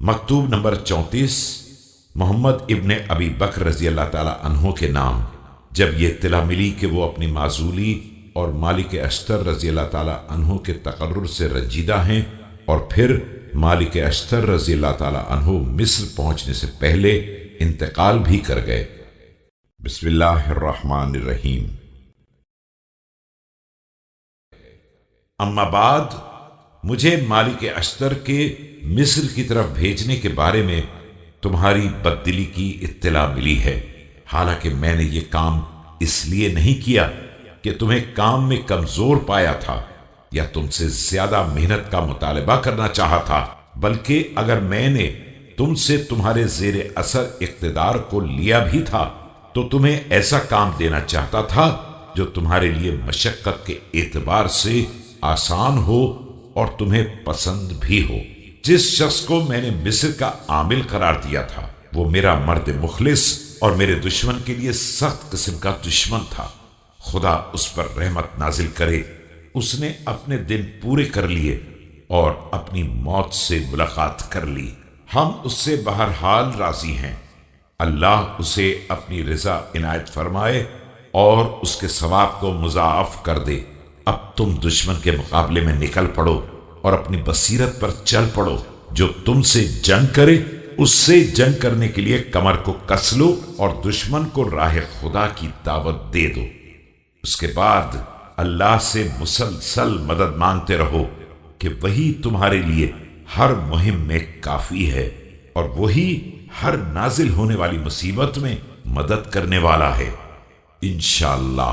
مکتوب نمبر 34 محمد ابن ابی بکر رضی اللہ تعالی عنہ کے نام۔ جب یہ اطلاع ملی کہ وہ اپنی معزولی اور مالک اشتر رضی اللہ تعالی عنہ کے تقرر سے رنجیدہ ہیں، اور پھر مالک اشتر رضی اللہ تعالی عنہ مصر پہنچنے سے پہلے انتقال بھی کر گئے۔ بسم اللہ الرحمن الرحیم۔ اما بعد، مجھے مالک اشتر کے مصر کی طرف بھیجنے کے بارے میں تمہاری بددلی کی اطلاع ملی ہے، حالانکہ میں نے یہ کام اس لیے نہیں کیا کہ تمہیں کام میں کمزور پایا تھا یا تم سے زیادہ محنت کا مطالبہ کرنا چاہا تھا، بلکہ اگر میں نے تم سے تمہارے زیر اثر اقتدار کو لیا بھی تھا تو تمہیں ایسا کام دینا چاہتا تھا جو تمہارے لیے مشقت کے اعتبار سے آسان ہو اور تمہیں پسند بھی ہو۔ جس شخص کو میں نے مصر کا عامل قرار دیا تھا وہ میرا مرد مخلص اور میرے دشمن کے لیے سخت قسم کا دشمن تھا۔ خدا اس پر رحمت نازل کرے، اس نے اپنے دن پورے کر لیے اور اپنی موت سے ملاقات کر لی۔ ہم اس سے بہرحال راضی ہیں۔ اللہ اسے اپنی رضا عنایت فرمائے اور اس کے ثواب کو مضاعف کر دے۔ اب تم دشمن کے مقابلے میں نکل پڑو اور اپنی بصیرت پر چل پڑو۔ جو تم سے جنگ کرے اس سے جنگ کرنے کے لیے کمر کو کس لو اور دشمن کو راہ خدا کی دعوت دے دو۔ اس کے بعد اللہ سے مسلسل مدد مانگتے رہو کہ وہی تمہارے لیے ہر مہم میں کافی ہے، اور وہی ہر نازل ہونے والی مصیبت میں مدد کرنے والا ہے، انشاءاللہ۔